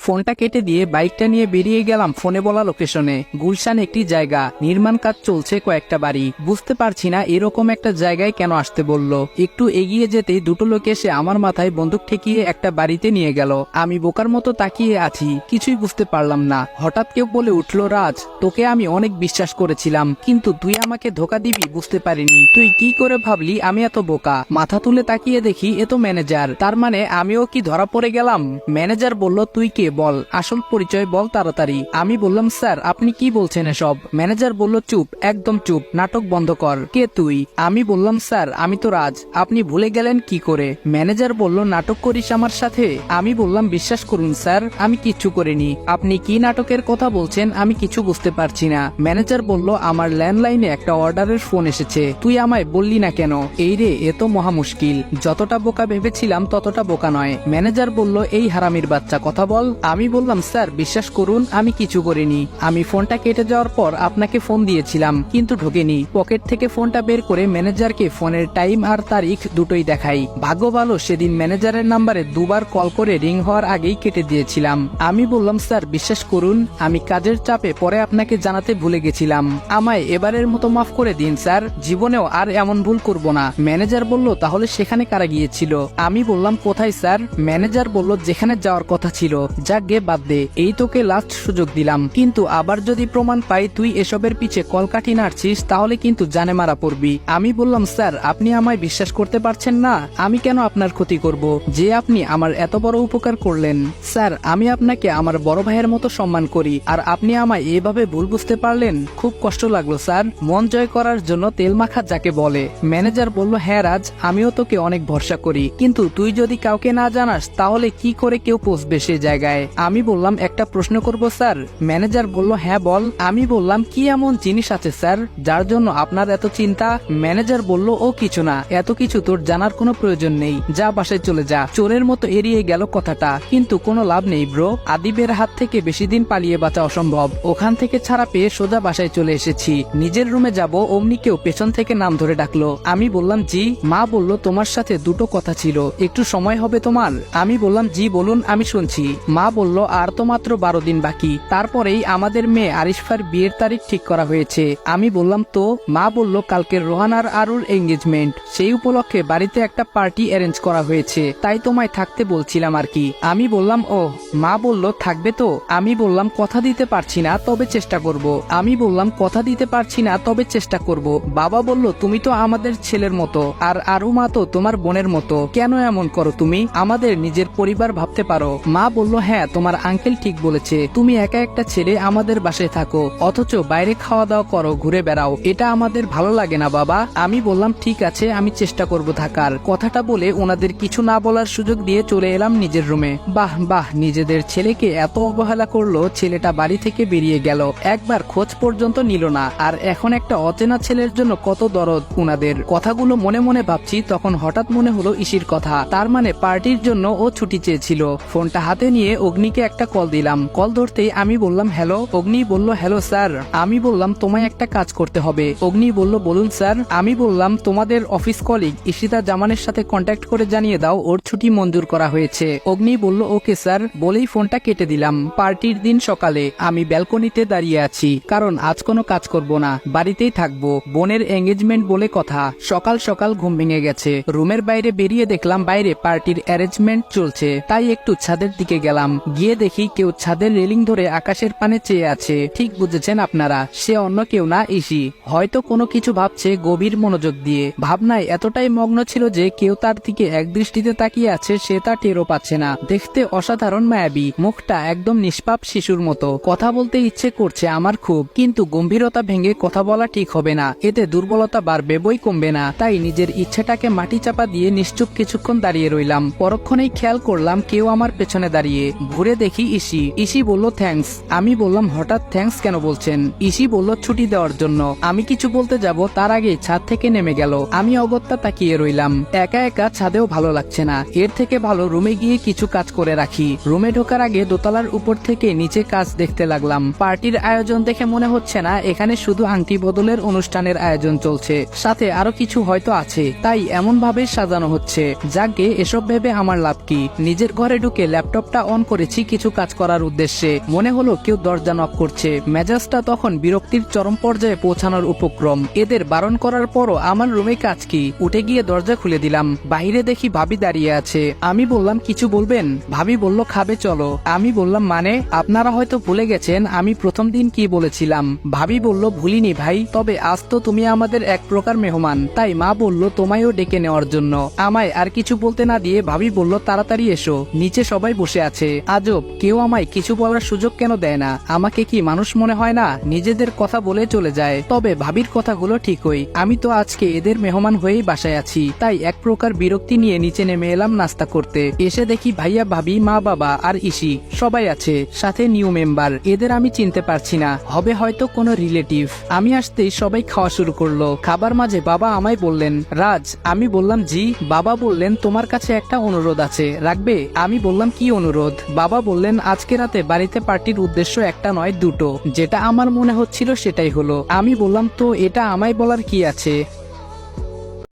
ফোনটা কেটে দিয়ে বাইকটা নিয়ে বেরিয়ে গেলাম ফোনে বলা লোকেশনে। গুলশান একটি জায়গা, নির্মাণ কাজ চলছে কয়েকটা বাড়ি। বুঝতে পারছি না এরকম একটা জায়গায় কেন আসতে বলল। একটু এগিয়ে যেতেই দুটো লোক এসে আমার মাথায় বন্দুক ঠেকিয়ে একটা বাড়িতে নিয়ে গেল। আমি বোকার মতো তাকিয়ে আছি, কিছুই বুঝতে পারলাম না। হঠাৎ কেউ বলে উঠল, রাজ, তোকে আমি অনেক বিশ্বাস করেছিলাম, কিন্তু তুই আমাকে ধোকা দিবি বুঝতে পারিনি। তুই কি করে ভাবলি আমি এত বোকা? মাথা তুলে তাকিয়ে দেখি এ তো ম্যানেজার। তার মানে আমিও কি ধরা পড়ে গেলাম? ম্যানেজার বলল, তুই কে বল, আসল পরিচয় বল তাড়াতাড়ি। আমি বললাম, স্যার আপনি কি বলছেন এসব? ম্যানেজার বলল, চুপ, একদম চুপ, নাটক বন্ধ কর। কে তুই? আমি বললাম, স্যার আমি তো রাজ, আপনি ভুলে গেলেন কি করে? ম্যানেজার বলল, নাটক করিস আমার সাথে? আমি বললাম, বিশ্বাস করুন স্যার, আমি কিচ্ছু করিনি। আপনি কি নাটকের কথা বলছেন আমি কিছু বুঝতে পারছি না। ম্যানেজার বলল, আমার ল্যান্ডলাইনে একটা অর্ডারের ফোন এসেছে, তুই আমায় বললি না কেন? এই রে, এ তো মহা মুশকিল। যতটা বোকা ভেবেছিলাম ততটা বোকা নয়। ম্যানেজার বলল, এই হারামির বাচ্চা কথা বল। আমি বললাম, স্যার বিশ্বাস করুন আমি কিছু করিনি। আমি ফোনটা কেটে যাওয়ার পর আপনাকে ফোন দিয়েছিলাম, কিন্তু ঢোকেনি। পকেট থেকে ফোনটা বের করে ম্যানেজারকে ফোনের টাইম আর তারিখ দুটোই দেখাই। ভাগ্য ভালো সেদিন ম্যানেজারের নাম্বারে দুবার কল করে রিং হওয়ার আগেই কেটে দিয়েছিলাম। আমি বললাম, স্যার বিশ্বাস করুন আমি কাজের চাপে পরে আপনাকে জানাতে ভুলে গেছিলাম, আমায় এবারের মতো মাফ করে দিন স্যার, জীবনেও আর এমন ভুল করব না। ম্যানেজার বলল, তাহলে সেখানে কারা গিয়েছিল? আমি বললাম, কোথায় স্যার? ম্যানেজার বলল, যেখানে যাওয়ার কথা ছিল। যাক গে, বাদ দে, এই তোকে লাস্ট সুযোগ দিলাম, কিন্তু আবার যদি প্রমাণ পাই তুই এসবের পিছে কলকাঠি নাড়ছিস তাহলে কিন্তু জানে মারা পড়বি। আমি বললাম, স্যার আপনি আমায় বিশ্বাস করতে পারছেন না? আমি কেন আপনার ক্ষতি করব, যে আপনি আমার এত বড় উপকার করলেন? স্যার আমি আপনাকে আমার বড় ভাইয়ের মতো সম্মান করি, আর আপনি আমায় এভাবে ভুল বুঝতে পারলেন, খুব কষ্ট লাগলো স্যার। মন জয় করার জন্য তেল মাখা যাকে বলে। ম্যানেজার বলল, হ্যাঁ রাজ, আমিও তোকে অনেক ভরসা করি, কিন্তু তুই যদি কাউকে না জানাস তাহলে কি করে কেউ পৌঁছবে সে জায়গায়? আমি বললাম, একটা প্রশ্ন করব স্যার? ম্যানেজার বলল, হ্যাঁ বল। আমি বললাম, কি এমন জিনিস আছে স্যার যার জন্য আপনার এত চিন্তা? ম্যানেজার বলল, ও কিছু না, এত কিছু তোর জানার কোনো প্রয়োজন নেই, যা বাসায় চলে যা। চোরের মতো এড়িয়ে গেল কথাটা, কিন্তু কোনো লাভ নেই ব্রো। আদিবের হাত থেকে বেশি দিন পালিয়ে বাঁচা অসম্ভব। ওখান থেকে ছাড়া পেয়ে সোজা বাসায় চলে এসেছি। নিজের রুমে যাব অমনি কেউ পেছন থেকে নাম ধরে ডাকলো। আমি বললাম, জি। মা বলল, তোমার সাথে দুটো কথা ছিল, একটু সময় হবে তোমার? আমি বললাম, জি বলুন, আমি শুনছি। মা বলল, আর তো মাত্র 12 দিন বাকি, তারপরেই আমাদের মেয়ে আরিশফার বিয়ের তারিখ ঠিক করা হয়েছে। আমি বললাম, তো? মা বলল, কালকে রোহান আর আরুর এঙ্গেজমেন্ট, সেই উপলক্ষে বাড়িতে একটা পার্টি অ্যারেঞ্জ করা হয়েছে, তাই তোমায় থাকতে বলছিলাম আর কি। আমি বললাম, ও। মা বলল, থাকবে তো? আমি বললাম, কথা দিতে পারছি না, তবে চেষ্টা করব। আমি বললাম, কথা দিতে পারছি না, তবে চেষ্টা করব। বাবা বলল, তুমি তো আমাদের ছেলের মতো, আর আরু মা তো তোমার বোনের মতো, কেন এমন করো তুমি? আমাদের নিজের পরিবার ভাবতে পারো। মা বলল, হ্যাঁ তোমার আঙ্কেল ঠিক বলেছে, তুমি একা একটা ছেলে আমাদের বাসায় থাকো, অথচ বাইরে খাওয়া দাওয়া করো, ঘুরে বেড়াও, এটা আমাদের ভালো লাগে না বাবা। আমি বললাম, ঠিক আছে আমি চেষ্টা করব থাকার। কথাটা বলে ওনাদের কিছু না বলার সুযোগ দিয়ে চলে এলাম নিজের রুমে। বাহ বাহ, নিজেদের ছেলেকে এত অবহেলা করলো, ছেলেটা বাড়ি থেকে বেরিয়ে গেল, একবার খোঁজ পর্যন্ত নিল না, আর এখন একটা অচেনা ছেলের জন্য কত দরদ উনাদের। কথাগুলো মনে মনে ভাবছি, তখন হঠাৎ মনে হলো ইসির কথা, তার মানে পার্টির জন্য ও ছুটি চেয়েছিল। ফোনটা হাতে নিয়ে অগ্নিকে একটা কল দিলাম। কল ধরতেই আমি বললাম, হ্যালো। অগ্নি বলল, হ্যালো স্যার। আমি বললাম, তোমায় একটা কাজ করতে হবে। অগ্নি বলল, বলুন স্যার। আমি বললাম, তোমাদের অফিস কলিগ ইশিতা জামানের সাথে কন্ট্যাক্ট করে জানিয়ে দাও ওর ছুটি মঞ্জুর করা হয়েছে। অগ্নি বলল, ওকে স্যার, বলেই ফোনটা কেটে দিলাম। পার্টির দিন সকালে আমি ব্যালকনিতে দাঁড়িয়ে আছি, কারণ আজ কোনো কাজ করব না, বাড়িতেই থাকবো। বোনের এঙ্গেজমেন্ট বলে কথা। সকাল সকাল ঘুম ভেঙে গেছে। রুমের বাইরে বেরিয়ে দেখলাম বাইরে পার্টির অ্যারেঞ্জমেন্ট চলছে, তাই একটু ছাদের দিকে গেলাম। গিয়ে দেখি কেউ ছাদের রেলিং ধরে আকাশের পানে চেয়ে আছে। ঠিক বুঝেছেন আপনারা, সে অন্য কেউ না, ইসি। হয়তো কোনো কিছু ভাবছে গভীর মনোযোগ দিয়ে। ভাবনায় এতটাই মগ্ন ছিল যে কেউ তার দিকে এক দৃষ্টিতে তাকিয়ে আছে, সে তা টেরও পাচ্ছে না। দেখতে অসাধারণ মায়াবী, মুখটা একদম নিষ্পাপ শিশুর মতো। কথা বলতে ইচ্ছে করছে আমার খুব, কিন্তু গম্ভীরতা ভেঙে কথা বলা ঠিক হবে না, এতে দুর্বলতা বাড়বে বই কমবে না। তাই নিজের ইচ্ছেটাকে মাটি চাপা দিয়ে নিশ্চুপ কিছুক্ষণ দাঁড়িয়ে রইলাম। পরক্ষণেই খেয়াল করলাম কেউ আমার পেছনে দাঁড়িয়ে। ঘুরে দেখি ইসি। ইসি বলল, থ্যাঙ্কস। আমি বললাম, হঠাৎ থ্যাঙ্কস কেন বলছেন? ইসি বলল, ছুটি দেওয়ার জন্য। আমি কিছু বলতে যাব তার আগে ছাদ থেকে নেমে গেল। আমি অগত্যা তাকিয়ে রইলাম। একা একা ছাদেও ভালো লাগছে না, এর থেকে ভালো রুমে গিয়ে কিছু কাজ করে রাখি। রুমে ঢোকার আগে দোতলার উপর থেকে নিচে কাজ দেখতে লাগলাম। পার্টির আয়োজন দেখে মনে হচ্ছে না এখানে শুধু আংটি বদলের অনুষ্ঠানের আয়োজন চলছে, সাথে আরো কিছু হয়তো আছে, তাই এমন ভাবে সাজানো হচ্ছে। যাকে এসব ভেবে আমার লাভ কি? নিজের ঘরে ঢুকে ল্যাপটপটা অন করে করেছি কিছু কাজ করার উদ্দেশ্যে, মনে হলো কেউ দরজা নক করছে। মেজাজটা তখন বিরক্তির চরম পর্যায়ে পৌঁছানোর উপক্রম। এদের বারণ করার পরও আমার রুমে কাজ কি, উঠে গিয়ে দরজা খুলে দিলাম। বাইরে দেখি ভাবি দাঁড়িয়ে আছে। আমি বললাম কিছু বলবেন? ভাবি বলল খাবে চলো। আমি বললাম মানে? আপনারা হয়তো ভুলে গেছেন আমি প্রথম দিন কি বলেছিলাম। ভাবি বলল ভুলিনি ভাই, তবে আজ তো তুমি আমাদের এক প্রকার মেহমান, তাই মা বলল তোমায়ও ডেকে নেওয়ার জন্য। আমায় আর কিছু বলতে না দিয়ে ভাবি বলল তাড়াতাড়ি এসো, নিচে সবাই বসে আছে। আজব, কেউ আমায় কিছু বলার সুযোগ কেন দেয় না? আমাকে কি মানুষ মনে হয় না? নিজেদের কথা বলে চলে যায়। তবে ভাবির কথাগুলো ঠিকই, আমি তো আজকে এদের মেহমান হয়েই বাসায় আছি, তাই এক প্রকার বিরক্তি নিয়ে নিচে নেমে এলাম নাস্তা করতে। এসে দেখি ভাইয়া ভাবি মা বাবা আর ইসি সবাই আছে, সাথে নিউ মেম্বার। এদের আমি চিনতে পারছি না, হবে হয়তো কোনো রিলেটিভ। আমি আসতেই সবাই খাওয়া শুরু করলো। খাবার মাঝে বাবা আমায় বললেন রাজ। আমি বললাম জি। বাবা বললেন তোমার কাছে একটা অনুরোধ আছে, রাখবে? আমি বললাম কি অনুরোধ? বাবা বললেন আজকে রাতে বাড়িতে পার্টির উদ্দেশ্য একটা নয় দুটো, যেটা আমার মনে হচ্ছিল সেটাই হলো। আমি বললাম তো এটা আমায় বলার কি আছে?